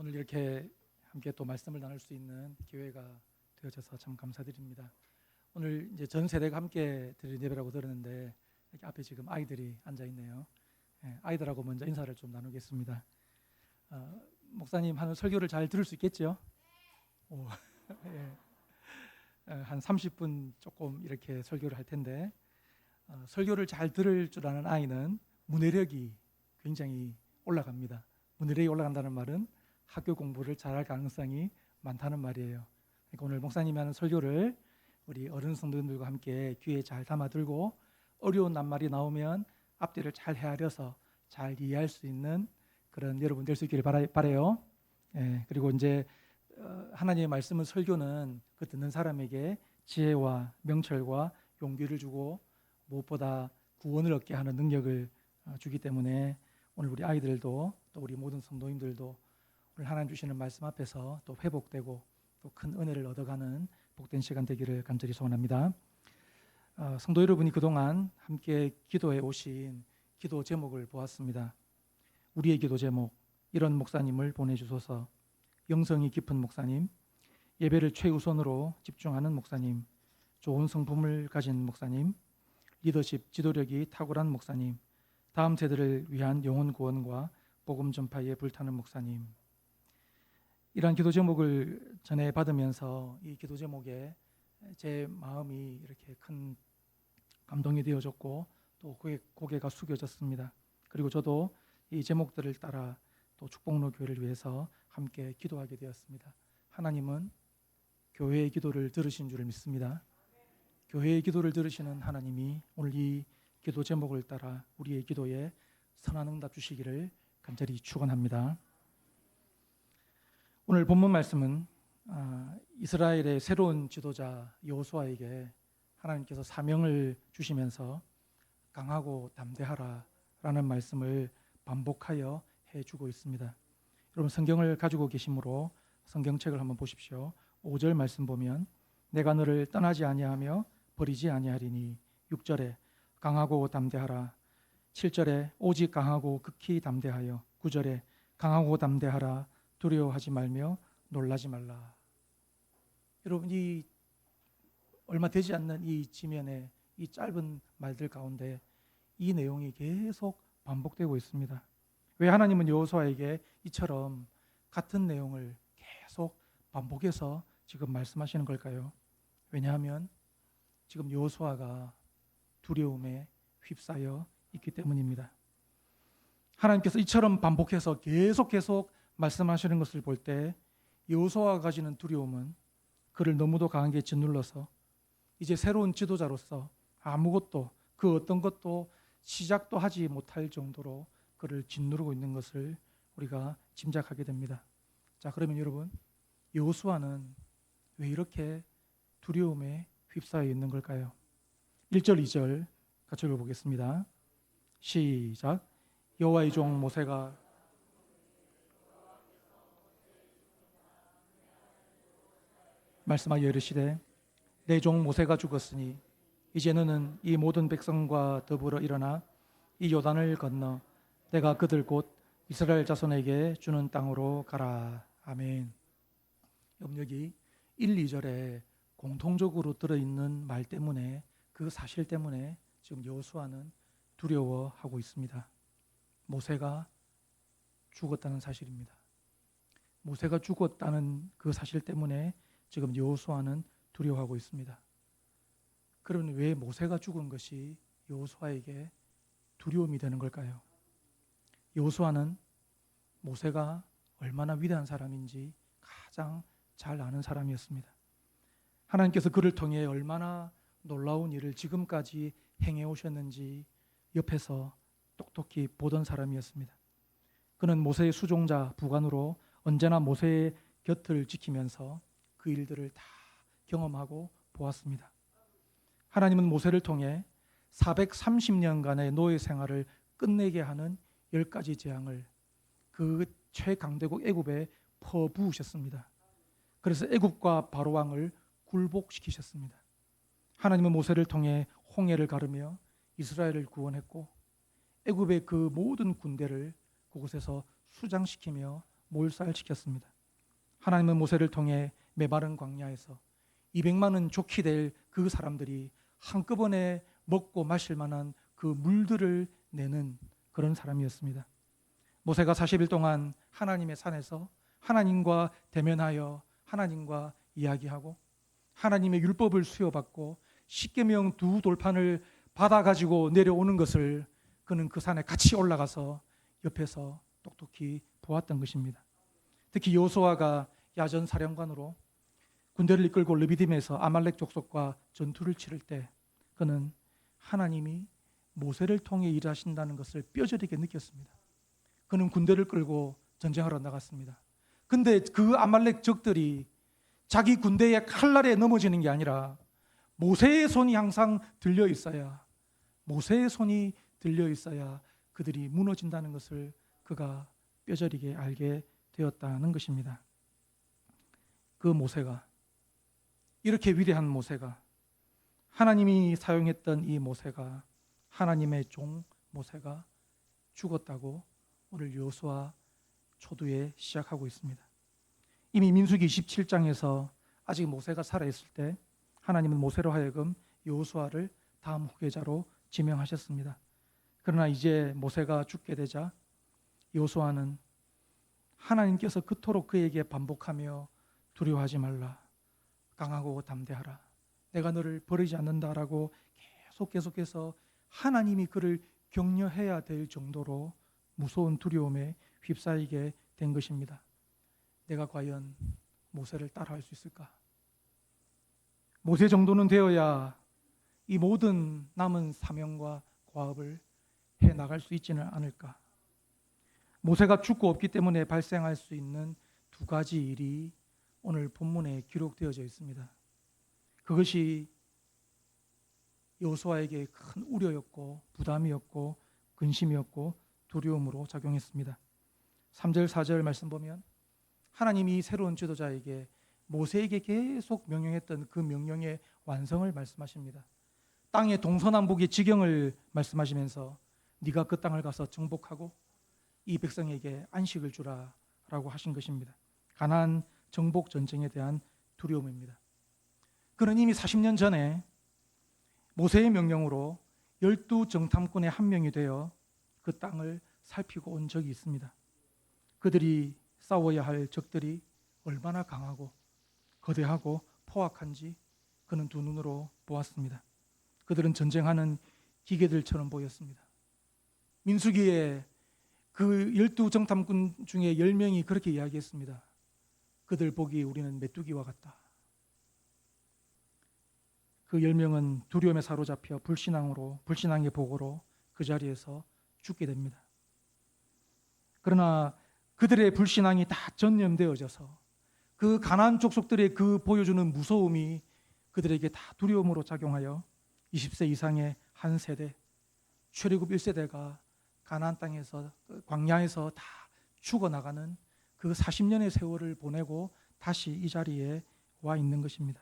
오늘 이렇게 함께 또 말씀을 나눌 수 있는 기회가 되어져서 참 감사드립니다. 오늘 이제 전 세대가 함께 드릴 예배라고 들었는데 이렇게 앞에 지금 아이들이 앉아 있네요. 아이들하고 먼저 인사를 좀 나누겠습니다. 목사님 하는 설교를 잘 들을 수 있겠죠? 오, 예. 한 30분 조금 이렇게 설교를 할 텐데 설교를 잘 들을 줄 아는 아이는 문해력이 굉장히 올라갑니다. 문해력이 올라간다는 말은 학교 공부를 잘할 가능성이 많다는 말이에요. 그러니까 오늘 목사님이 하는 설교를 우리 어른 성도님들과 함께 귀에 잘 담아들고 어려운 낱말이 나오면 앞뒤를 잘 헤아려서 잘 이해할 수 있는 그런 여러분 될 수 있기를 바라요. 그리고 이제 하나님의 말씀은 설교는 그 듣는 사람에게 지혜와 명철과 용기를 주고 무엇보다 구원을 얻게 하는 능력을 주기 때문에 오늘 우리 아이들도 또 우리 모든 성도님들도 오늘 하나님 주시는 말씀 앞에서 또 회복되고 또 큰 은혜를 얻어가는 복된 시간 되기를 간절히 소원합니다. 성도 여러분이 그동안 함께 기도해 오신 기도 제목을 보았습니다. 우리의 기도 제목, 이런 목사님을 보내주소서. 영성이 깊은 목사님, 예배를 최우선으로 집중하는 목사님, 좋은 성품을 가진 목사님, 리더십 지도력이 탁월한 목사님, 다음 세대를 위한 영혼 구원과 복음 전파에 불타는 목사님. 이러한 기도 제목을 전해 받으면서 이 기도 제목에 제 마음이 이렇게 큰 감동이 되어졌고 또 고개가 숙여졌습니다. 그리고 저도 이 제목들을 따라 또 축복로 교회를 위해서 함께 기도하게 되었습니다. 하나님은 교회의 기도를 들으신 줄을 믿습니다. 교회의 기도를 들으시는 하나님이 오늘 이 기도 제목을 따라 우리의 기도에 선한 응답 주시기를 간절히 축원합니다. 오늘 본문 말씀은 이스라엘의 새로운 지도자 여호수아에게 하나님께서 사명을 주시면서 강하고 담대하라 라는 말씀을 반복하여 해주고 있습니다. 여러분 성경을 가지고 계시므로 성경책을 한번 보십시오. 5절 말씀 보면 내가 너를 떠나지 아니하며 버리지 아니하리니, 6절에 강하고 담대하라, 7절에 오직 강하고 극히 담대하여, 9절에 강하고 담대하라, 두려워하지 말며 놀라지 말라. 여러분 이 얼마 되지 않는 이 지면에 이 짧은 말들 가운데 이 내용이 계속 반복되고 있습니다. 왜 하나님은 여호수아에게 이처럼 같은 내용을 계속 반복해서 지금 말씀하시는 걸까요? 왜냐하면 지금 여호수아가 두려움에 휩싸여 있기 때문입니다. 하나님께서 이처럼 반복해서 계속 말씀하시는 것을 볼 때 여호수아가 가지는 두려움은 그를 너무도 강하게 짓눌러서 이제 새로운 지도자로서 아무것도 그 어떤 것도 시작도 하지 못할 정도로 그를 짓누르고 있는 것을 우리가 짐작하게 됩니다. 자, 그러면 여러분 여호수아는 왜 이렇게 두려움에 휩싸여 있는 걸까요? 1절, 2절 같이 읽어보겠습니다. 시작. 여호와의 종 모세가 말씀하여 이르시되 내 종 모세가 죽었으니 이제 너는 이 모든 백성과 더불어 일어나 이 요단을 건너 내가 그들 곧 이스라엘 자손에게 주는 땅으로 가라. 아멘. 여기 1, 2절에 공통적으로 들어있는 말 때문에, 그 사실 때문에 지금 여호수아는 두려워하고 있습니다. 모세가 죽었다는 사실입니다. 모세가 죽었다는 그 사실 때문에 지금 여호수아는 두려워하고 있습니다. 그러면 왜 모세가 죽은 것이 여호수아에게 두려움이 되는 걸까요? 여호수아는 모세가 얼마나 위대한 사람인지 가장 잘 아는 사람이었습니다. 하나님께서 그를 통해 얼마나 놀라운 일을 지금까지 행해 오셨는지 옆에서 똑똑히 보던 사람이었습니다. 그는 모세의 수종자 부관으로 언제나 모세의 곁을 지키면서 그 일들을 다 경험하고 보았습니다. 하나님은 모세를 통해 430년간의 노예 생활을 끝내게 하는 10가지 재앙을 그 최강대국 애굽에 퍼부으셨습니다. 그래서 애굽과 바로 왕을 굴복시키셨습니다. 하나님은 모세를 통해 홍해를 가르며 이스라엘을 구원했고 애굽의 그 모든 군대를 그곳에서 수장시키며 몰살시켰습니다. 하나님은 모세를 통해 메마른 광야에서 200만은 족히 될 그 사람들이 한꺼번에 먹고 마실 만한 그 물들을 내는 그런 사람이었습니다. 모세가 40일 동안 하나님의 산에서 하나님과 대면하여 하나님과 이야기하고 하나님의 율법을 수여받고 십계명 두 돌판을 받아가지고 내려오는 것을 그는 그 산에 같이 올라가서 옆에서 똑똑히 보았던 것입니다. 특히 여호수아가 야전 사령관으로 군대를 이끌고 르비딤에서 아말렉 족속과 전투를 치를 때 그는 하나님이 모세를 통해 일하신다는 것을 뼈저리게 느꼈습니다. 그는 군대를 끌고 전쟁하러 나갔습니다. 근데 그 아말렉 적들이 자기 군대의 칼날에 넘어지는 게 아니라 모세의 손이 항상 들려 있어야, 모세의 손이 들려 있어야 그들이 무너진다는 것을 그가 뼈저리게 알게 되었다는 것입니다. 그 모세가, 이렇게 위대한 모세가, 하나님이 사용했던 이 모세가, 하나님의 종 모세가 죽었다고 오늘 여호수아 초두에 시작하고 있습니다. 이미 민수기 27장에서 아직 모세가 살아있을 때 하나님은 모세로 하여금 여호수아를 다음 후계자로 지명하셨습니다. 그러나 이제 모세가 죽게 되자 여호수아는 하나님께서 그토록 그에게 반복하며 두려워하지 말라, 강하고 담대하라, 내가 너를 버리지 않는다라고 계속해서 하나님이 그를 격려해야 될 정도로 무서운 두려움에 휩싸이게 된 것입니다. 내가 과연 모세를 따라할 수 있을까? 모세 정도는 되어야 이 모든 남은 사명과 과업을 해나갈 수 있지는 않을까? 모세가 죽고 없기 때문에 발생할 수 있는 두 가지 일이 오늘 본문에 기록되어져 있습니다. 그것이 여호수아에게 큰 우려였고 부담이었고 근심이었고 두려움으로 작용했습니다. 3절 4절 말씀 보면 하나님이 새로운 지도자에게 모세에게 계속 명령했던 그 명령의 완성을 말씀하십니다. 땅의 동서남북의 지경을 말씀하시면서 네가 그 땅을 가서 정복하고 이 백성에게 안식을 주라 라고 하신 것입니다. 가나안 정복 전쟁에 대한 두려움입니다. 그는 이미 40년 전에 모세의 명령으로 12 정탐꾼의 한 명이 되어 그 땅을 살피고 온 적이 있습니다. 그들이 싸워야 할 적들이 얼마나 강하고 거대하고 포악한지 그는 두 눈으로 보았습니다. 그들은 전쟁하는 기계들처럼 보였습니다. 민수기에 그 12 정탐꾼 중에 10명이 그렇게 이야기했습니다. 그들 보기 우리는 메뚜기와 같다. 그 10명은 두려움에 사로잡혀 불신앙의 보고로 그 자리에서 죽게 됩니다. 그러나 그들의 불신앙이 다 전염되어져서 그 가나안 족속들의 그 보여주는 무서움이 그들에게 다 두려움으로 작용하여 20세 이상의 한 세대, 출애굽 1세대가 가나안 땅에서 광야에서 다 죽어나가는 그 40년의 세월을 보내고 다시 이 자리에 와 있는 것입니다.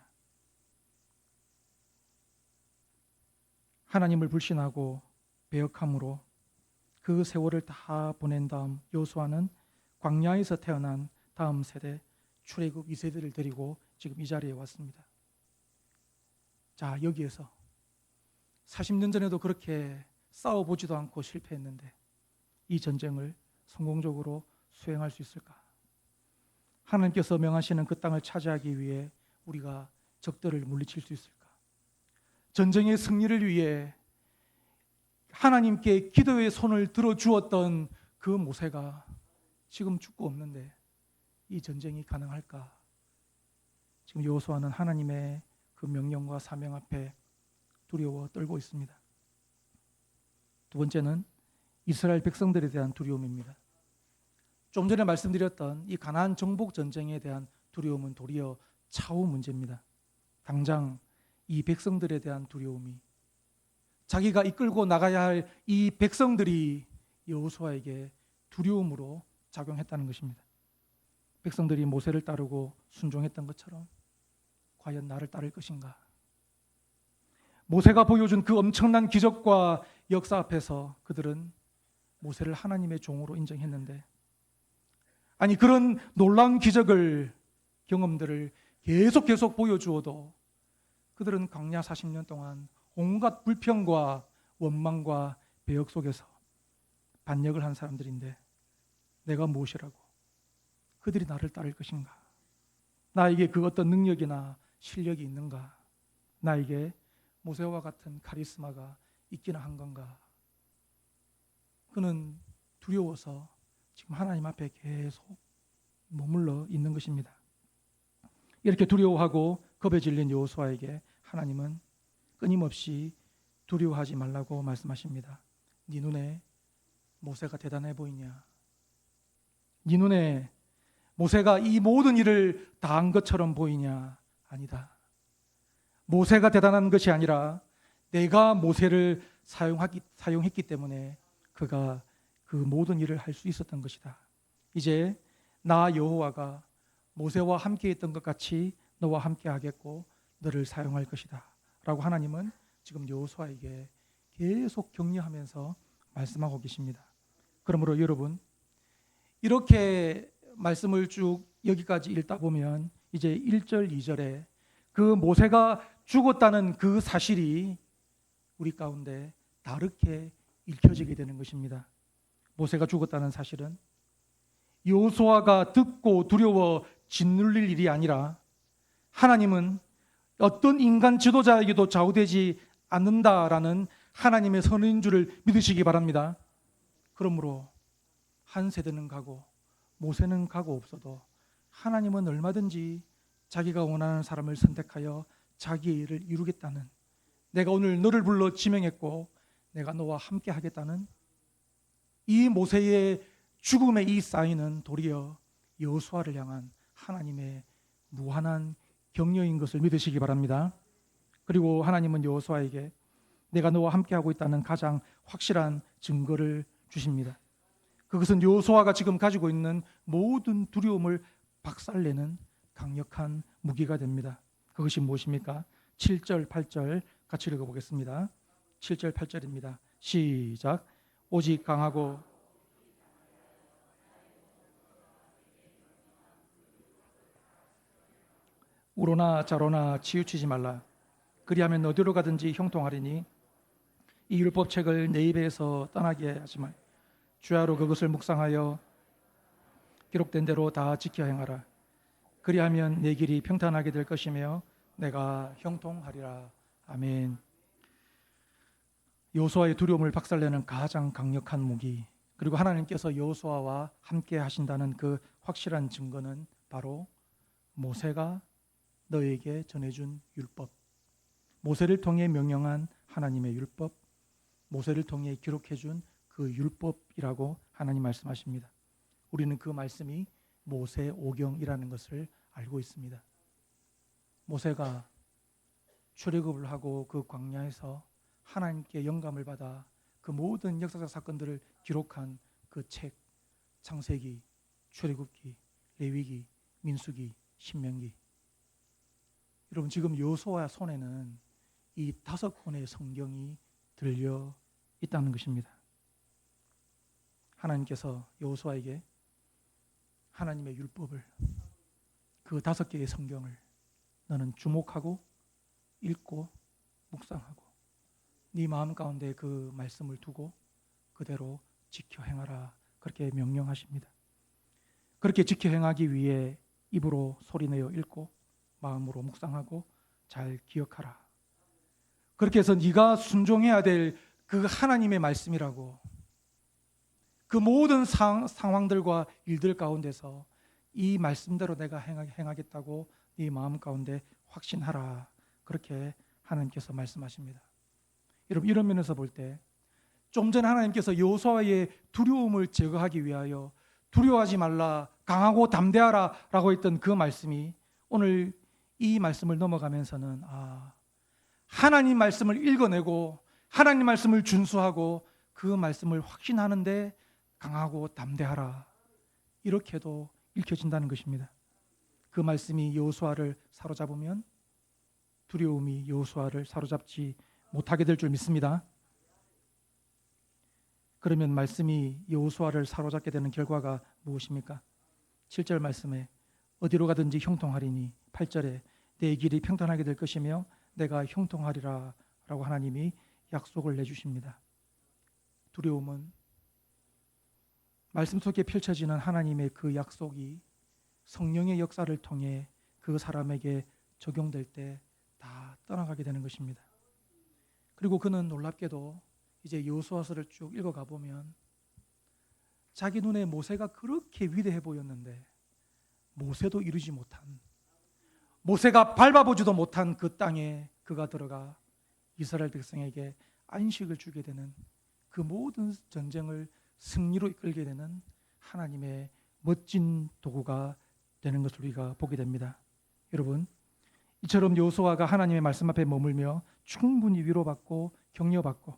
하나님을 불신하고 배역함으로 그 세월을 다 보낸 다음 여호수아는 광야에서 태어난 다음 세대 출애굽 2세대를 데리고 지금 이 자리에 왔습니다. 자, 여기에서 40년 전에도 그렇게 싸워보지도 않고 실패했는데 이 전쟁을 성공적으로 수행할 수 있을까? 하나님께서 명하시는 그 땅을 차지하기 위해 우리가 적들을 물리칠 수 있을까? 전쟁의 승리를 위해 하나님께 기도의 손을 들어주었던 그 모세가 지금 죽고 없는데 이 전쟁이 가능할까? 지금 여호수아는 하나님의 그 명령과 사명 앞에 두려워 떨고 있습니다. 두 번째는 이스라엘 백성들에 대한 두려움입니다. 좀 전에 말씀드렸던 이 가나안 정복 전쟁에 대한 두려움은 도리어 차후 문제입니다. 당장 이 백성들에 대한 두려움이, 자기가 이끌고 나가야 할 이 백성들이 여호수아에게 두려움으로 작용했다는 것입니다. 백성들이 모세를 따르고 순종했던 것처럼 과연 나를 따를 것인가? 모세가 보여준 그 엄청난 기적과 역사 앞에서 그들은 모세를 하나님의 종으로 인정했는데 아니 그런 놀라운 기적을 경험들을 계속 보여주어도 그들은 광야 40년 동안 온갖 불평과 원망과 배역 속에서 반역을 한 사람들인데 내가 무엇이라고 그들이 나를 따를 것인가? 나에게 그 어떤 능력이나 실력이 있는가? 나에게 모세와 같은 카리스마가 있기나 한 건가? 그는 두려워서 지금 하나님 앞에 계속 머물러 있는 것입니다. 이렇게 두려워하고 겁에 질린 여호수아에게 하나님은 끊임없이 두려워하지 말라고 말씀하십니다. 네 눈에 모세가 대단해 보이냐? 네 눈에 모세가 이 모든 일을 다 한 것처럼 보이냐? 아니다. 모세가 대단한 것이 아니라 내가 모세를 사용했기 때문에 그가 그 모든 일을 할 수 있었던 것이다. 이제 나 여호와가 모세와 함께 했던 것 같이 너와 함께 하겠고 너를 사용할 것이다 라고 하나님은 지금 여호수아에게 계속 격려하면서 말씀하고 계십니다. 그러므로 여러분, 이렇게 말씀을 쭉 여기까지 읽다 보면 이제 1절, 2절에 그 모세가 죽었다는 그 사실이 우리 가운데 다르게 읽혀지게 되는 것입니다. 모세가 죽었다는 사실은 여호수아가 듣고 두려워 짓눌릴 일이 아니라 하나님은 어떤 인간 지도자에게도 좌우되지 않는다라는 하나님의 선인 줄을 믿으시기 바랍니다. 그러므로 한 세대는 가고 모세는 가고 없어도 하나님은 얼마든지 자기가 원하는 사람을 선택하여 자기의 일을 이루겠다는, 내가 오늘 너를 불러 지명했고 내가 너와 함께 하겠다는 이 모세의 죽음의 이 사인은 도리어 여호수아를 향한 하나님의 무한한 격려인 것을 믿으시기 바랍니다. 그리고 하나님은 여호수아에게 내가 너와 함께하고 있다는 가장 확실한 증거를 주십니다. 그것은 여호수아가 지금 가지고 있는 모든 두려움을 박살내는 강력한 무기가 됩니다. 그것이 무엇입니까? 7절, 8절 같이 읽어보겠습니다. 7절, 8절입니다. 시작. 오직 강하고 우로나 자로나 치우치지 말라. 그리하면 어디로 가든지 형통하리니 이 율법책을 내 입에서 떠나게 하지 말. 주야로 그것을 묵상하여 기록된 대로 다 지켜 행하라. 그리하면 내 길이 평탄하게 될 것이며 내가 형통하리라. 아멘. 여호수아의 두려움을 박살내는 가장 강력한 무기, 그리고 하나님께서 여호수아와 함께 하신다는 그 확실한 증거는 바로 모세가 너에게 전해준 율법, 모세를 통해 명령한 하나님의 율법, 모세를 통해 기록해준 그 율법이라고 하나님 말씀하십니다. 우리는 그 말씀이 모세 오경이라는 것을 알고 있습니다. 모세가 출애굽을 하고 그 광야에서 하나님께 영감을 받아 그 모든 역사적 사건들을 기록한 그 책, 창세기, 출애굽기, 레위기, 민수기, 신명기. 여러분, 지금 여호수아 손에는 이 5권의 성경이 들려 있다는 것입니다. 하나님께서 여호수아에게 하나님의 율법을, 그 5개의 성경을 너는 주목하고 읽고 묵상하고 네 마음 가운데 그 말씀을 두고 그대로 지켜 행하라, 그렇게 명령하십니다. 그렇게 지켜 행하기 위해 입으로 소리내어 읽고 마음으로 묵상하고 잘 기억하라. 그렇게 해서 네가 순종해야 될 그 하나님의 말씀이라고, 그 모든 상황들과 일들 가운데서 이 말씀대로 내가 행하겠다고 네 마음 가운데 확신하라, 그렇게 하나님께서 말씀하십니다. 여러분, 이런 면에서 볼 때 좀 전에 하나님께서 여호수아의 두려움을 제거하기 위하여 두려워하지 말라, 강하고 담대하라 라고 했던 그 말씀이 오늘 이 말씀을 넘어가면서는 하나님 말씀을 읽어내고 하나님 말씀을 준수하고 그 말씀을 확신하는데 강하고 담대하라, 이렇게도 읽혀진다는 것입니다. 그 말씀이 여호수아를 사로잡으면 두려움이 여호수아를 사로잡지 못하게 될 줄 믿습니다. 그러면 말씀이 여호수아를 사로잡게 되는 결과가 무엇입니까? 7절 말씀에 어디로 가든지 형통하리니 8절에 내 길이 평탄하게 될 것이며 내가 형통하리라 라고 하나님이 약속을 내주십니다. 두려움은 말씀 속에 펼쳐지는 하나님의 그 약속이 성령의 역사를 통해 그 사람에게 적용될 때 다 떠나가게 되는 것입니다. 그리고 그는 놀랍게도 이제 여호수아서를 쭉 읽어가 보면 자기 눈에 모세가 그렇게 위대해 보였는데 모세도 이루지 못한, 모세가 밟아보지도 못한 그 땅에 그가 들어가 이스라엘 백성에게 안식을 주게 되는, 그 모든 전쟁을 승리로 이끌게 되는 하나님의 멋진 도구가 되는 것을 우리가 보게 됩니다. 여러분, 이처럼 여호수아가 하나님의 말씀 앞에 머물며 충분히 위로받고 격려받고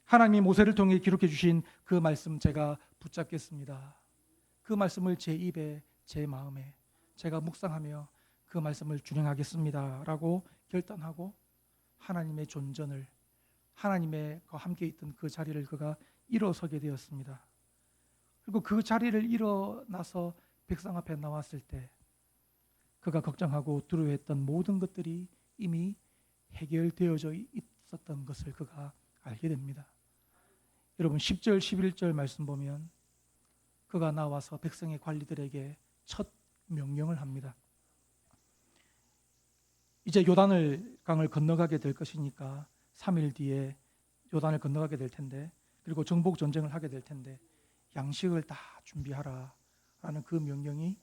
하나님이 모세를 통해 기록해 주신 그 말씀 제가 붙잡겠습니다. 그 말씀을 제 입에, 제 마음에 제가 묵상하며 그 말씀을 준행하겠습니다 라고 결단하고 하나님의 존전을, 하나님의 함께 있던 그 자리를 그가 일어서게 되었습니다. 그리고 그 자리를 일어나서 백성 앞에 나왔을 때 그가 걱정하고 두려워했던 모든 것들이 이미 해결되어져 있었던 것을 그가 알게 됩니다. 여러분 10절 11절 말씀 보면 그가 나와서 백성의 관리들에게 첫 명령을 합니다. 이제 요단을 강을 건너가게 될 것이니까 3일 뒤에 요단을 건너가게 될 텐데, 그리고 정복 전쟁을 하게 될 텐데 양식을 다 준비하라 라는 그 명령이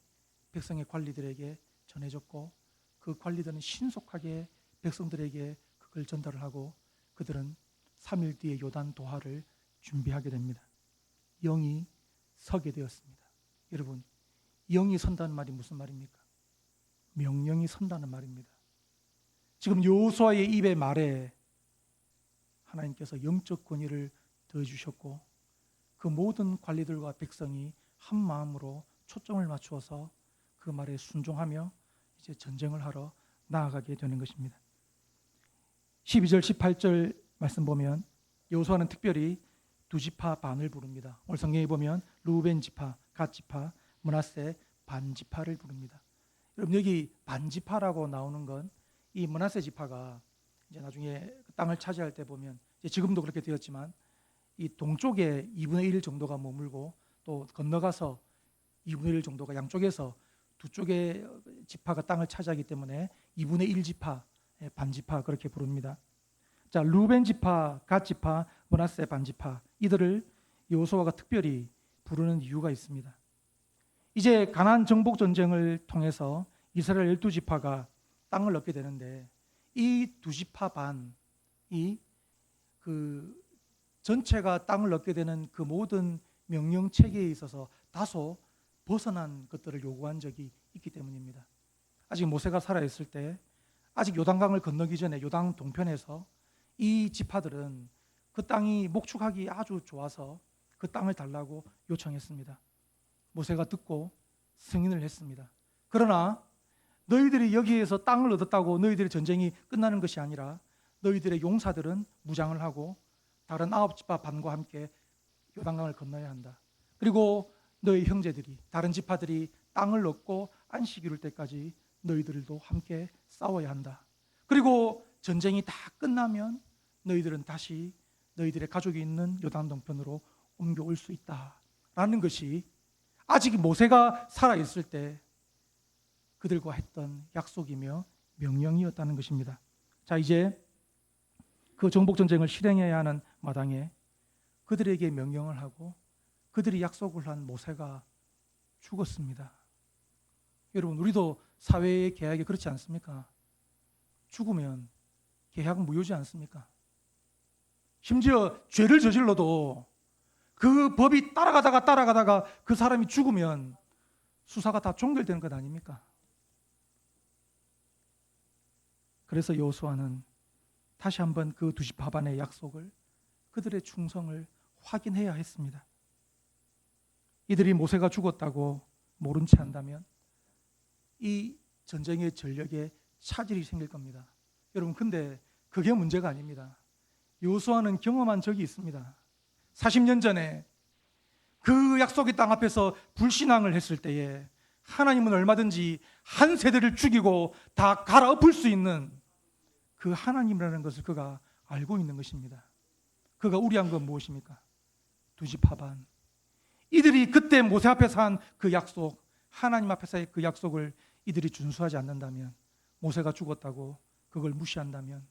백성의 관리들에게 전해졌고, 그 관리들은 신속하게 백성들에게 그걸 전달을 하고 그들은 3일 뒤에 요단 도하를 준비하게 됩니다. 영이 서게 되었습니다. 여러분, 영이 선다는 말이 무슨 말입니까? 명령이 선다는 말입니다. 지금 여호수아의 입의 말에 하나님께서 영적 권위를 더해주셨고 그 모든 관리들과 백성이 한 마음으로 초점을 맞추어서 그 말에 순종하며 이제 전쟁을 하러 나아가게 되는 것입니다. 12절 18절 말씀 보면 여호수아는 특별히 두 지파 반을 부릅니다. 오늘 성경에 보면 르우벤 지파, 갓 지파, 므낫세 반 지파를 부릅니다. 여러분 여기 반 지파라고 나오는 건 이 므낫세 지파가 이제 나중에 땅을 차지할 때 보면 이제 지금도 그렇게 되었지만 이 동쪽에 2분의 1 정도가 머물고 또 건너가서 2분의 1 정도가 양쪽에서 두 쪽의 지파가 땅을 차지하기 때문에 2분의 1 지파, 반 지파 그렇게 부릅니다. 자, 루벤 지파, 갓 지파, 므낫세 반 지파, 이들을 여호수아가 특별히 부르는 이유가 있습니다. 이제 가나안 정복 전쟁을 통해서 이스라엘 12지파가 땅을 얻게 되는데 이 두 지파 반이 그 전체가 땅을 얻게 되는 그 모든 명령 체계에 있어서 다소 벗어난 것들을 요구한 적이 있기 때문입니다. 아직 모세가 살아있을 때, 아직 요단강을 건너기 전에 요단 동편에서 이 지파들은 그 땅이 목축하기 아주 좋아서 그 땅을 달라고 요청했습니다. 모세가 듣고 승인을 했습니다. 그러나 너희들이 여기에서 땅을 얻었다고 너희들의 전쟁이 끝나는 것이 아니라 너희들의 용사들은 무장을 하고 다른 9지파 반과 함께 요단강을 건너야 한다. 그리고 너희 형제들이, 다른 지파들이 땅을 얻고 안식이 이룰 때까지 너희들도 함께 싸워야 한다. 그리고 전쟁이 다 끝나면 너희들은 다시 너희들의 가족이 있는 요단 동편으로 옮겨올 수 있다라는 것이 아직 모세가 살아있을 때 그들과 했던 약속이며 명령이었다는 것입니다. 자, 이제 그 정복 전쟁을 실행해야 하는 마당에 그들에게 명령을 하고 그들이 약속을 한 모세가 죽었습니다. 여러분, 우리도 사회의 계약이 그렇지 않습니까? 죽으면 계약 무효지 않습니까? 심지어 죄를 저질러도 그 법이 따라가다가 그 사람이 죽으면 수사가 다 종결되는 것 아닙니까? 그래서 여호수아는 다시 한번 그 두 지파 반의 약속을, 그들의 충성을 확인해야 했습니다. 이들이 모세가 죽었다고 모른 채 한다면 이 전쟁의 전력에 차질이 생길 겁니다. 여러분, 근데 그게 문제가 아닙니다. 여호수아는 경험한 적이 있습니다. 40년 전에 그 약속의 땅 앞에서 불신앙을 했을 때에 하나님은 얼마든지 한 세대를 죽이고 다 갈아엎을 수 있는 그 하나님이라는 것을 그가 알고 있는 것입니다. 그가 우려한 건 무엇입니까? 두 지파 반. 이들이 그때 모세 앞에서 한 그 약속, 하나님 앞에서의 그 약속을 이들이 준수하지 않는다면, 모세가 죽었다고 그걸 무시한다면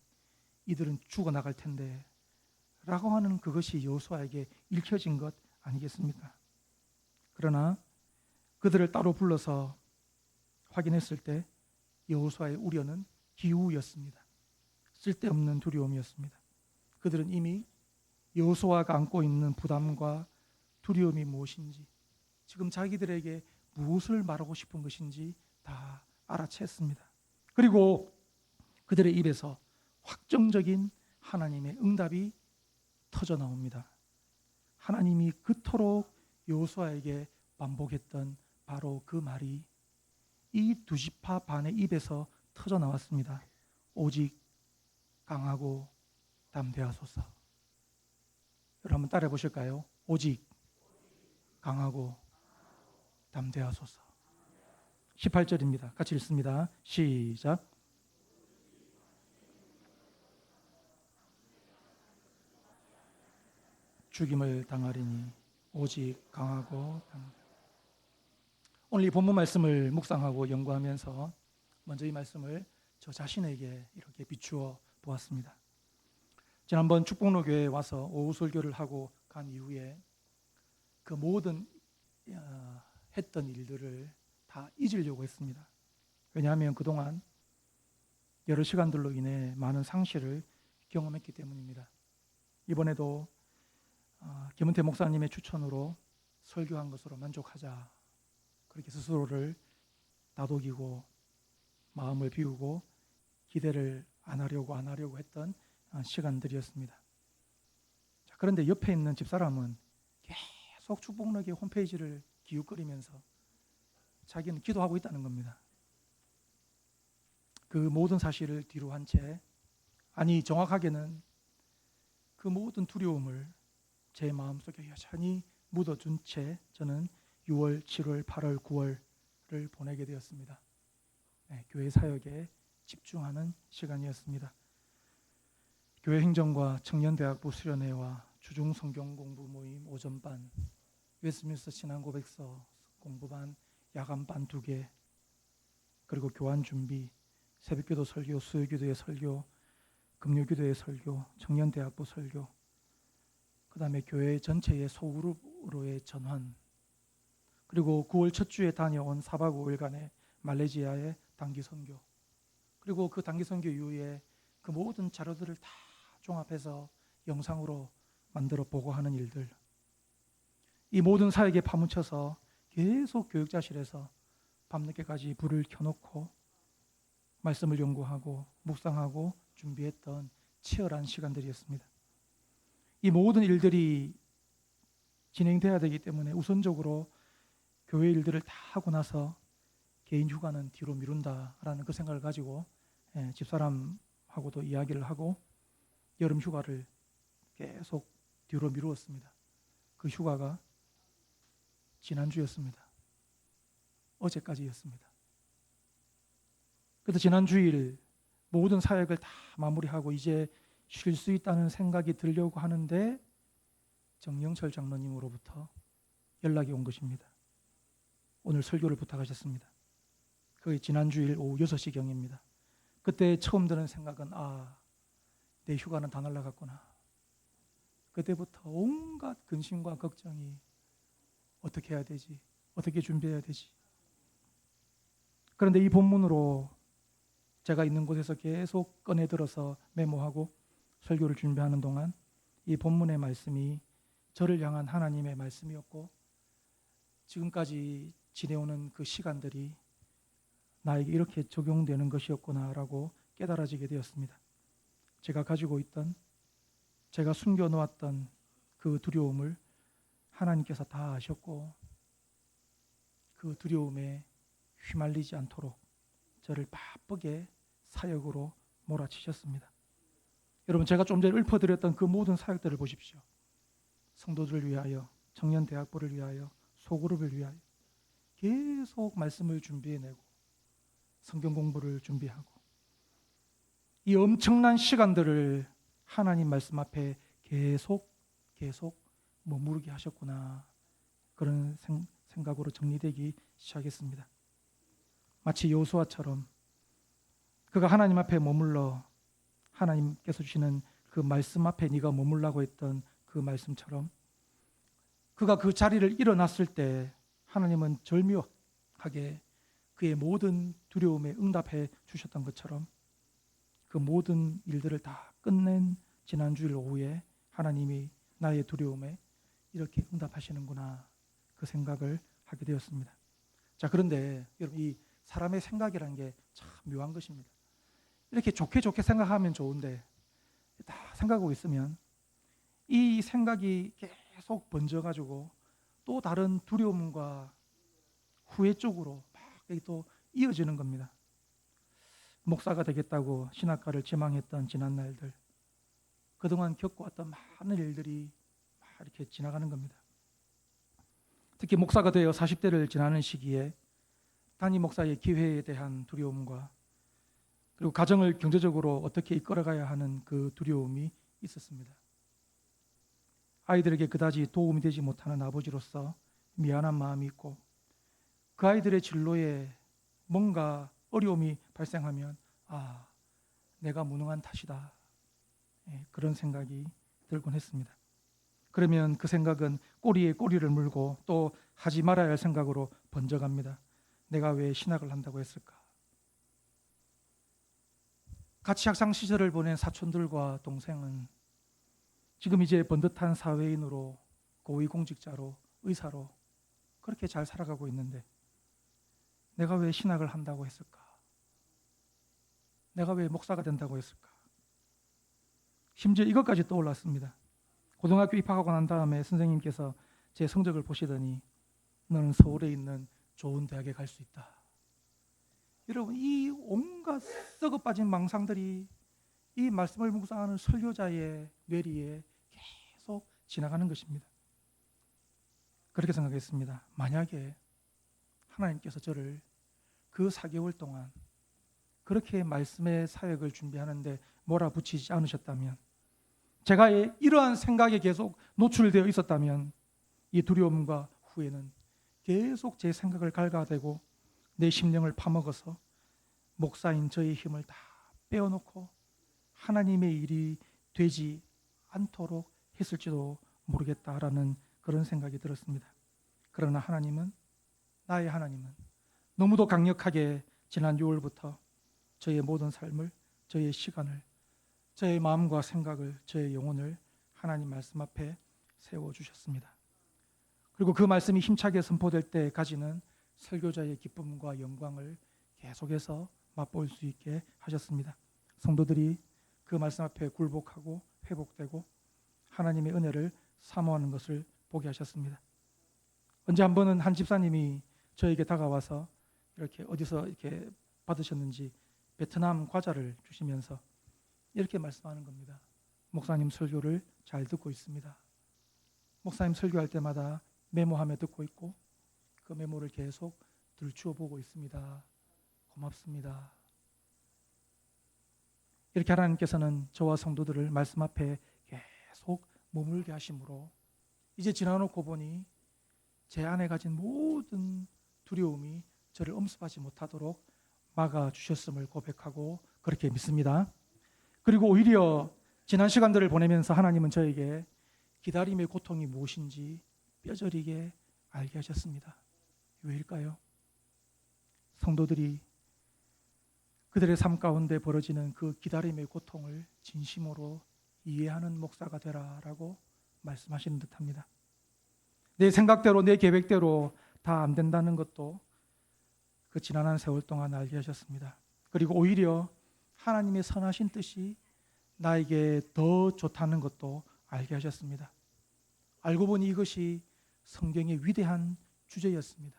이들은 죽어나갈 텐데 라고 하는 그것이 여호수아에게 읽혀진 것 아니겠습니까? 그러나 그들을 따로 불러서 확인했을 때 여호수아의 우려는 기우였습니다. 쓸데없는 두려움이었습니다. 그들은 이미 여호수아가 안고 있는 부담과 두려움이 무엇인지, 지금 자기들에게 무엇을 말하고 싶은 것인지 다 알아챘습니다. 그리고 그들의 입에서 확정적인 하나님의 응답이 터져 나옵니다. 하나님이 그토록 여호수아에게 반복했던 바로 그 말이 이 두 지파 반의 입에서 터져 나왔습니다. 오직 강하고 담대하소서. 여러분 한번 따라해 보실까요? 오직 강하고 담대하소서. 18절입니다. 같이 읽습니다. 시작. 죽임을 당하리니 오직 강하고 담대. 오늘 이 본문 말씀을 묵상하고 연구하면서 먼저 이 말씀을 저 자신에게 이렇게 비추어 보았습니다. 지난번 축복로교회에 와서 오후 설교를 하고 간 이후에 그 모든 했던 일들을 다 잊으려고 했습니다. 왜냐하면 그동안 여러 시간들로 인해 많은 상실을 경험했기 때문입니다. 이번에도 김은태 목사님의 추천으로 설교한 것으로 만족하자, 그렇게 스스로를 다독이고 마음을 비우고 기대를 안 하려고 했던 시간들이었습니다. 자, 그런데 옆에 있는 집사람은 계속 축복록의 홈페이지를 기웃거리면서 자기는 기도하고 있다는 겁니다. 그 모든 사실을 뒤로 한 채, 아니 정확하게는 그 모든 두려움을 제 마음속에 여전히 묻어둔 채 저는 6월, 7월, 8월, 9월을 보내게 되었습니다. 네, 교회 사역에 집중하는 시간이었습니다. 교회 행정과 청년대학부 수련회와 주중 성경 공부 모임 오전반, 웨스트민스터 신앙 고백서 공부반, 야간반 2개, 그리고 교환 준비, 새벽기도 설교, 수요기도의 설교, 금요기도의 설교, 청년대학부 설교, 그 다음에 교회 전체의 소그룹으로의 전환, 그리고 9월 첫 주에 다녀온 4박 5일간의 말레이시아의 단기 선교, 그리고 그 단기 선교 이후에 그 모든 자료들을 다 종합해서 영상으로 만들어 보고하는 일들, 이 모든 사역에 파묻혀서 계속 교육자실에서 밤늦게까지 불을 켜놓고 말씀을 연구하고 묵상하고 준비했던 치열한 시간들이었습니다. 이 모든 일들이 진행돼야 되기 때문에 우선적으로 교회 일들을 다 하고 나서 개인 휴가는 뒤로 미룬다라는 그 생각을 가지고 집사람하고도 이야기를 하고 여름 휴가를 계속 뒤로 미루었습니다. 그 휴가가 지난주였습니다. 어제까지였습니다. 그래서 지난 주일 모든 사역을 다 마무리하고 이제 쉴 수 있다는 생각이 들려고 하는데 정영철 장로님으로부터 연락이 온 것입니다. 오늘 설교를 부탁하셨습니다. 그게 지난 주일 오후 6시경입니다. 그때 처음 드는 생각은 내 휴가는 다 날아갔구나. 그때부터 온갖 근심과 걱정이 어떻게 해야 되지? 어떻게 준비해야 되지? 그런데 이 본문으로 제가 있는 곳에서 계속 꺼내들어서 메모하고 설교를 준비하는 동안 이 본문의 말씀이 저를 향한 하나님의 말씀이었고 지금까지 지내오는 그 시간들이 나에게 이렇게 적용되는 것이었구나라고 깨달아지게 되었습니다. 제가 가지고 있던, 제가 숨겨놓았던 그 두려움을 하나님께서 다 아셨고 그 두려움에 휘말리지 않도록 저를 바쁘게 사역으로 몰아치셨습니다. 여러분, 제가 좀 전에 읊어드렸던 그 모든 사역들을 보십시오. 성도들을 위하여, 청년대학부를 위하여, 소그룹을 위하여 계속 말씀을 준비해내고 성경 공부를 준비하고 이 엄청난 시간들을 하나님 말씀 앞에 계속 머무르게 하셨구나. 그런 생각으로 정리되기 시작했습니다. 마치 여호수아처럼 그가 하나님 앞에 머물러 하나님께서 주시는 그 말씀 앞에 네가 머물라고 했던 그 말씀처럼 그가 그 자리를 일어났을 때 하나님은 절묘하게 그의 모든 두려움에 응답해 주셨던 것처럼 그 모든 일들을 다 끝낸 지난 주일 오후에 하나님이 나의 두려움에 이렇게 응답하시는구나, 그 생각을 하게 되었습니다. 자, 그런데 여러분, 이 사람의 생각이라는 게 참 묘한 것입니다. 이렇게 좋게 생각하면 좋은데 다 생각하고 있으면 이 생각이 계속 번져가지고 또 다른 두려움과 후회 쪽으로 막 또 이어지는 겁니다. 목사가 되겠다고 신학과를 지망했던 지난 날들, 그동안 겪어왔던 많은 일들이 막 이렇게 지나가는 겁니다. 특히 목사가 되어 40대를 지나는 시기에 단임 목사의 기회에 대한 두려움과 그리고 가정을 경제적으로 어떻게 이끌어가야 하는 그 두려움이 있었습니다. 아이들에게 그다지 도움이 되지 못하는 아버지로서 미안한 마음이 있고 그 아이들의 진로에 뭔가 어려움이 발생하면 내가 무능한 탓이다, 그런 생각이 들곤 했습니다. 그러면 그 생각은 꼬리에 꼬리를 물고 또 하지 말아야 할 생각으로 번져갑니다. 내가 왜 신학을 한다고 했을까? 같이 학창 시절을 보낸 사촌들과 동생은 지금 이제 번듯한 사회인으로 고위공직자로 의사로 그렇게 잘 살아가고 있는데 내가 왜 신학을 한다고 했을까? 내가 왜 목사가 된다고 했을까? 심지어 이것까지 떠올랐습니다. 고등학교 입학하고 난 다음에 선생님께서 제 성적을 보시더니 너는 서울에 있는 좋은 대학에 갈 수 있다. 여러분, 이 온갖 썩어 빠진 망상들이 이 말씀을 묵상하는 설교자의 뇌리에 계속 지나가는 것입니다. 그렇게 생각했습니다. 만약에 하나님께서 저를 그 4개월 동안 그렇게 말씀의 사역을 준비하는데 몰아붙이지 않으셨다면, 제가 이러한 생각에 계속 노출되어 있었다면 이 두려움과 후회는 계속 제 생각을 갉아대고 내 심령을 파먹어서 목사인 저의 힘을 다 빼어놓고 하나님의 일이 되지 않도록 했을지도 모르겠다라는 그런 생각이 들었습니다. 그러나 나의 하나님은 너무도 강력하게 지난 6월부터 저의 모든 삶을, 저의 시간을, 저의 마음과 생각을, 저의 영혼을 하나님 말씀 앞에 세워주셨습니다. 그리고 그 말씀이 힘차게 선포될 때 가지는 설교자의 기쁨과 영광을 계속해서 맛볼 수 있게 하셨습니다. 성도들이 그 말씀 앞에 굴복하고 회복되고 하나님의 은혜를 사모하는 것을 보게 하셨습니다. 언제 한 번은 한 집사님이 저에게 다가와서 이렇게 어디서 이렇게 받으셨는지 베트남 과자를 주시면서 이렇게 말씀하는 겁니다. 목사님 설교를 잘 듣고 있습니다. 목사님 설교할 때마다 메모하며 듣고 있고 그 메모를 계속 들추어 보고 있습니다. 고맙습니다. 이렇게 하나님께서는 저와 성도들을 말씀 앞에 계속 머물게 하심으로 이제 지나놓고 보니 제 안에 가진 모든 두려움이 저를 엄습하지 못하도록 막아주셨음을 고백하고 그렇게 믿습니다. 그리고 오히려 지난 시간들을 보내면서 하나님은 저에게 기다림의 고통이 무엇인지 뼈저리게 알게 하셨습니다. 왜일까요? 성도들이 그들의 삶 가운데 벌어지는 그 기다림의 고통을 진심으로 이해하는 목사가 되라라고 말씀하시는 듯합니다. 내 생각대로 내 계획대로 다 안 된다는 것도 그 지난한 세월 동안 알게 하셨습니다. 그리고 오히려 하나님의 선하신 뜻이 나에게 더 좋다는 것도 알게 하셨습니다. 알고 보니 이것이 성경의 위대한 주제였습니다.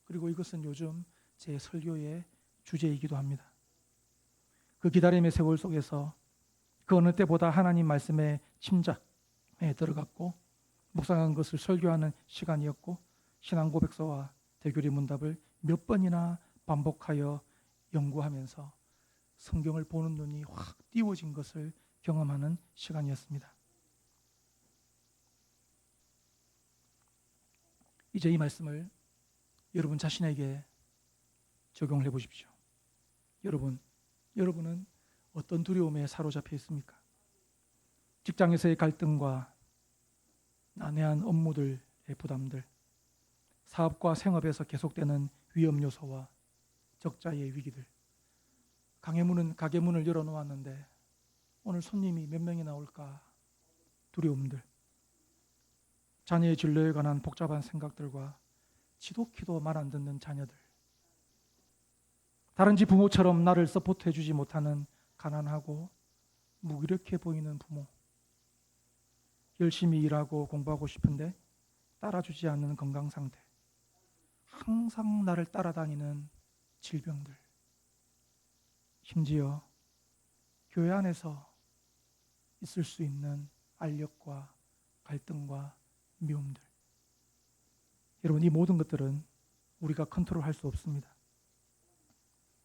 그리고 이것은 요즘 제 설교의 주제이기도 합니다. 그 기다림의 세월 속에서 그 어느 때보다 하나님 말씀의 침략에 들어갔고 묵상한 것을 설교하는 시간이었고 신앙 고백서와 대교리 문답을 몇 번이나 반복하여 연구하면서 성경을 보는 눈이 확 띄워진 것을 경험하는 시간이었습니다. 이제 이 말씀을 여러분 자신에게 적용을 해보십시오. 여러분은 어떤 두려움에 사로잡혀 있습니까? 직장에서의 갈등과 난해한 업무들의 부담들, 사업과 생업에서 계속되는 위험 요소와 적자의 위기들, 가게 문을 열어놓았는데 오늘 손님이 몇 명이나 올까 두려움들, 자녀의 진로에 관한 복잡한 생각들과 지독히도 말 안 듣는 자녀들, 다른 집 부모처럼 나를 서포트해 주지 못하는 가난하고 무기력해 보이는 부모, 열심히 일하고 공부하고 싶은데 따라주지 않는 건강 상태, 항상 나를 따라다니는 질병들, 심지어 교회 안에서 있을 수 있는 알력과 갈등과 미움들. 여러분, 이 모든 것들은 우리가 컨트롤할 수 없습니다.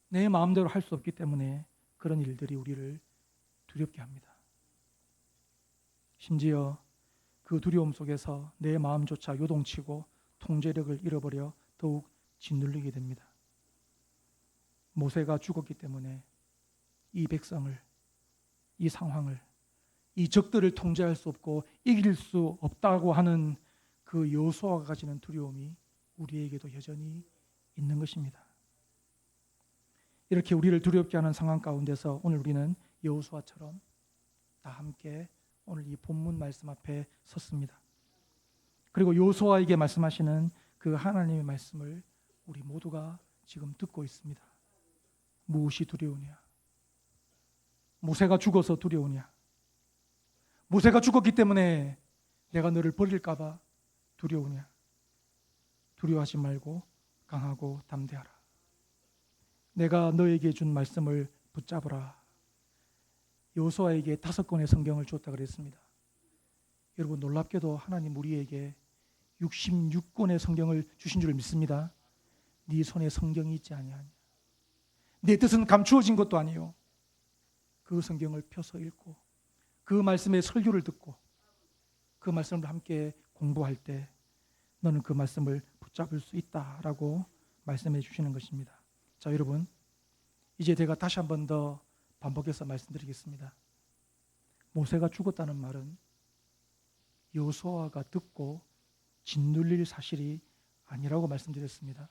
내 마음대로 할 수 없기 때문에 그런 일들이 우리를 두렵게 합니다. 심지어 그 두려움 속에서 내 마음조차 요동치고 통제력을 잃어버려 더욱 짓눌리게 됩니다. 모세가 죽었기 때문에 이 백성을, 이 상황을, 이 적들을 통제할 수 없고 이길 수 없다고 하는 그 여호수아가 가지는 두려움이 우리에게도 여전히 있는 것입니다. 이렇게 우리를 두렵게 하는 상황 가운데서 오늘 우리는 여호수아처럼 다 함께 오늘 이 본문 말씀 앞에 섰습니다. 그리고 여호수아에게 말씀하시는 그 하나님의 말씀을 우리 모두가 지금 듣고 있습니다. 무엇이 두려우냐? 모세가 죽어서 두려우냐? 모세가 죽었기 때문에 내가 너를 버릴까 봐 두려우냐? 두려워하지 말고 강하고 담대하라. 내가 너에게 준 말씀을 붙잡으라. 여호수아에게 5권의 성경을 줬다 그랬습니다. 여러분, 놀랍게도 하나님 우리에게 66권의 성경을 주신 줄 믿습니다. 네 손에 성경이 있지 아니하냐? 내 뜻은 감추어진 것도 아니요. 그 성경을 펴서 읽고 그 말씀의 설교를 듣고 그 말씀을 함께 공부할 때 너는 그 말씀을 붙잡을 수 있다라고 말씀해 주시는 것입니다. 자, 여러분, 이제 제가 다시 한 번 더 반복해서 말씀드리겠습니다. 모세가 죽었다는 말은 여호수아가 듣고 짓눌릴 사실이 아니라고 말씀드렸습니다.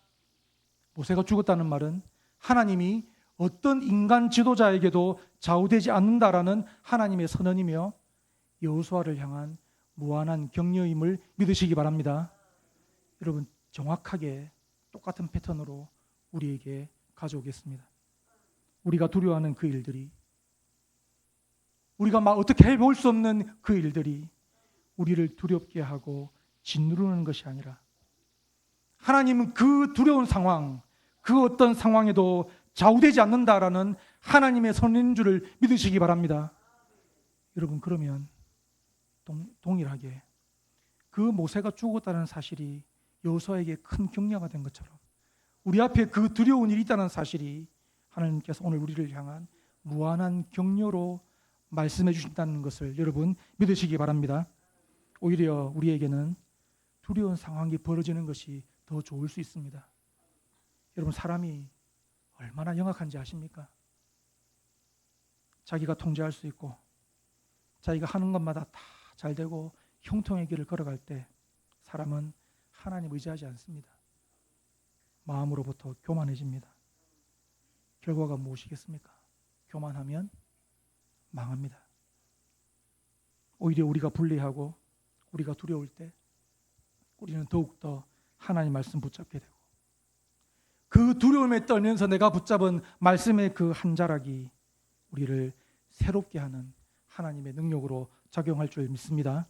모세가 죽었다는 말은 하나님이 어떤 인간 지도자에게도 좌우되지 않는다라는 하나님의 선언이며 여호수아를 향한 무한한 격려임을 믿으시기 바랍니다. 여러분, 정확하게 똑같은 패턴으로 우리에게 가져오겠습니다. 우리가 두려워하는 그 일들이, 우리가 막 어떻게 해볼 수 없는 그 일들이 우리를 두렵게 하고 짓누르는 것이 아니라 하나님은 그 두려운 상황, 그 어떤 상황에도 좌우되지 않는다라는 하나님의 선인 줄을 믿으시기 바랍니다. 여러분, 그러면 동일하게 그 모세가 죽었다는 사실이 여호수아에게 큰 격려가 된 것처럼 우리 앞에 그 두려운 일이 있다는 사실이 하나님께서 오늘 우리를 향한 무한한 격려로 말씀해 주신다는 것을 여러분 믿으시기 바랍니다. 오히려 우리에게는 두려운 상황이 벌어지는 것이 더 좋을 수 있습니다. 여러분, 사람이 얼마나 영악한지 아십니까? 자기가 통제할 수 있고 자기가 하는 것마다 다 잘 되고 형통의 길을 걸어갈 때 사람은 하나님 의지하지 않습니다. 마음으로부터 교만해집니다. 결과가 무엇이겠습니까? 교만하면 망합니다. 오히려 우리가 불리하고 우리가 두려울 때 우리는 더욱더 하나님 말씀 붙잡게 되고 그 두려움에 떨면서 내가 붙잡은 말씀의 그 한 자락이 우리를 새롭게 하는 하나님의 능력으로 작용할 줄 믿습니다.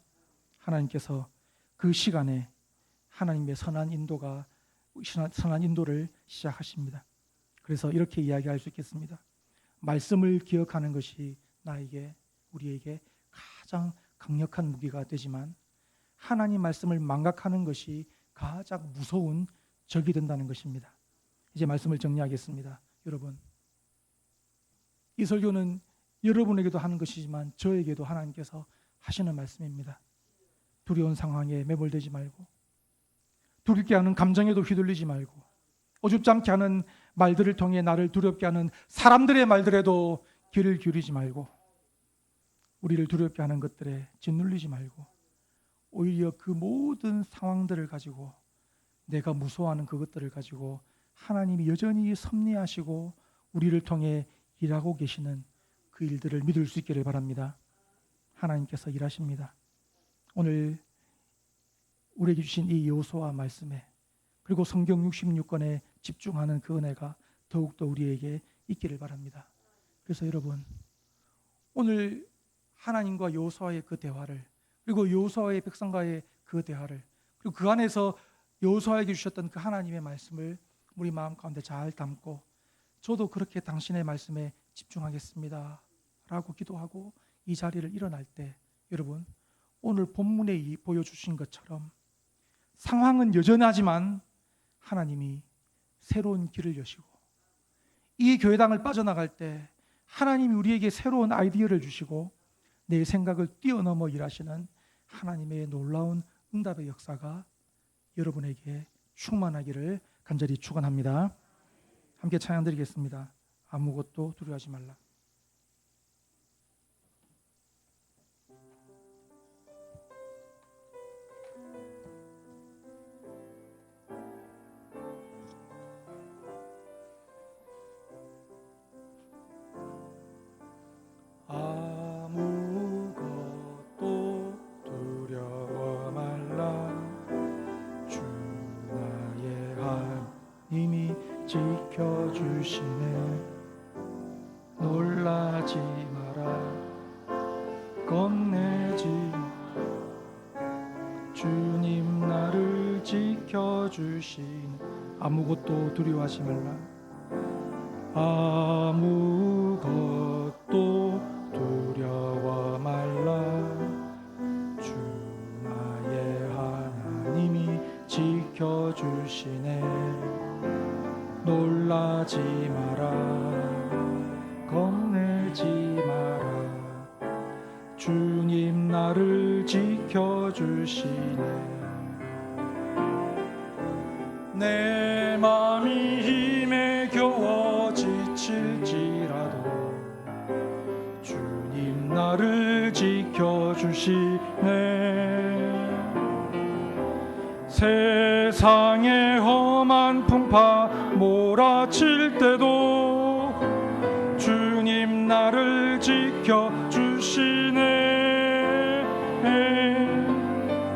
하나님께서 그 시간에 하나님의 선한 인도를 시작하십니다. 그래서 이렇게 이야기할 수 있겠습니다. 말씀을 기억하는 것이 우리에게 가장 강력한 무기가 되지만 하나님 말씀을 망각하는 것이 가장 무서운 적이 된다는 것입니다. 이제 말씀을 정리하겠습니다. 여러분, 이 설교는 여러분에게도 하는 것이지만 저에게도 하나님께서 하시는 말씀입니다. 두려운 상황에 매몰되지 말고, 두렵게 하는 감정에도 휘둘리지 말고, 어줍지 않게 하는 말들을 통해 나를 두렵게 하는 사람들의 말들에도 귀를 기울이지 말고, 우리를 두렵게 하는 것들에 짓눌리지 말고, 오히려 그 모든 상황들을 가지고, 내가 무서워하는 그것들을 가지고 하나님이 여전히 섭리하시고 우리를 통해 일하고 계시는 그 일들을 믿을 수 있기를 바랍니다. 하나님께서 일하십니다. 오늘 우리에게 주신 이 여호수아 말씀에, 그리고 성경 66권에 집중하는 그 은혜가 더욱더 우리에게 있기를 바랍니다. 그래서 여러분, 오늘 하나님과 여호수아의 그 대화를, 그리고 여호수아의 백성과의 그 대화를, 그리고 그 안에서 여호수아에게 주셨던 그 하나님의 말씀을 우리 마음 가운데 잘 담고, 저도 그렇게 당신의 말씀에 집중하겠습니다 라고 기도하고 이 자리를 일어날 때, 여러분, 오늘 본문에 보여주신 것처럼 상황은 여전하지만 하나님이 새로운 길을 여시고, 이 교회당을 빠져나갈 때 하나님이 우리에게 새로운 아이디어를 주시고 내 생각을 뛰어넘어 일하시는 하나님의 놀라운 응답의 역사가 여러분에게 충만하기를 간절히 축원합니다. 함께 찬양 드리겠습니다. 아무것도 두려워하지 말라. 아무것도 두려워 말라. 주 나의 하나님이 지켜주시네. 놀라지 마라. 겁내지 마라. 주님 나를 지켜주시네. 아무것도 두려워하지 말라. 아무것도 두려워 말라. 주 나의 하나님이 지켜주시네. 놀라지 마라. 겁내지 마라. 주님 나를 지켜주시네. 내 마음이 힘에 겨워 지칠지라도 주님 나를 지켜주시네. 세상의 험한 풍파 몰아칠 때도 주님 나를 지켜주시네.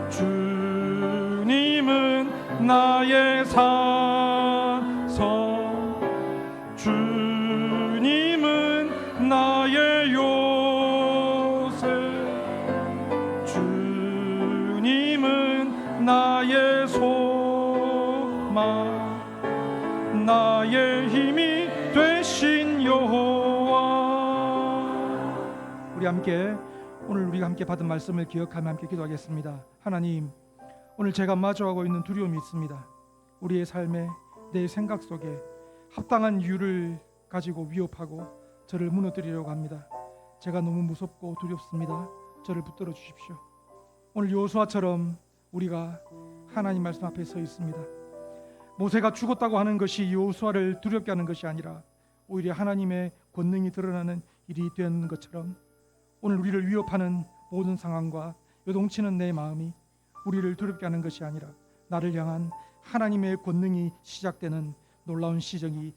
주님은 나의 산성, 주님은 나의 요새, 주님은 나의 소망, 나의 힘이 되신 여호와. 우리 함께 오늘 우리가 함께 받은 말씀을 기억하며 함께 기도하겠습니다. 하나님, 오늘 제가 마주하고 있는 두려움이 있습니다. 우리의 삶에, 내 생각 속에 합당한 이유를 가지고 위협하고 저를 무너뜨리려고 합니다. 제가 너무 무섭고 두렵습니다. 저를 붙들어 주십시오. 오늘 여호수아처럼 우리가 하나님 말씀 앞에 서 있습니다. 모세가 죽었다고 하는 것이 여호수아를 두렵게 하는 것이 아니라 오히려 하나님의 권능이 드러나는 일이 되는 것처럼, 오늘 우리를 위협하는 모든 상황과 요동치는 내 마음이 우리를 두렵게 하는 것이 아니라 나를 향한 하나님의 권능이 시작되는 놀라운 시작이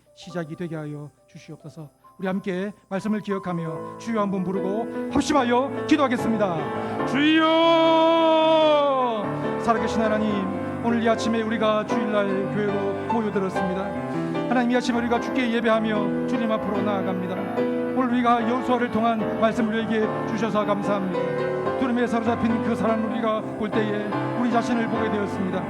되게 하여 주시옵소서. 우리 함께 말씀을 기억하며 주여 한번 부르고 합심하여 기도하겠습니다. 주여! 살아계신 하나님, 오늘 이 아침에 우리가 주일날 교회로 모여들었습니다. 하나님, 이 아침에 우리가 주께 예배하며 주님 앞으로 나아갑니다. 오늘 우리가 여호수아를 통한 말씀을 우리에게 주셔서 감사합니다. 두려움에 사로잡힌 그 사람을 우리가 볼 때에 우리 자신을 보게 되었습니다.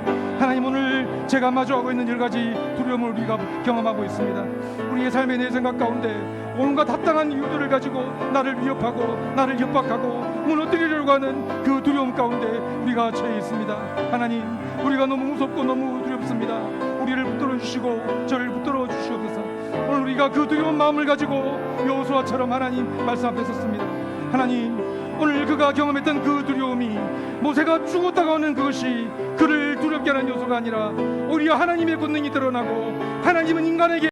하나님, 오늘 제가 마주하고 있는 10가지 두려움을 우리가 경험하고 있습니다. 우리의 삶의 내 생각 가운데 온갖 합당한 이유들을 가지고 나를 위협하고 나를 협박하고 무너뜨리려고 하는 그 두려움 가운데 우리가 처해 있습니다. 하나님, 우리가 너무 무섭고 너무 두렵습니다. 우리를 붙들어 주시고 저를 붙들어 주시옵소서. 오늘 우리가 그 두려운 마음을 가지고 여호수아처럼 하나님 말씀 앞에 섰습니다. 하나님, 오늘 그가 경험했던 그 두려움이 모세가 죽었다가 오는 그것이 그를 두렵게 하는 요소가 아니라 오히려 하나님의 권능이 드러나고 하나님은 인간에게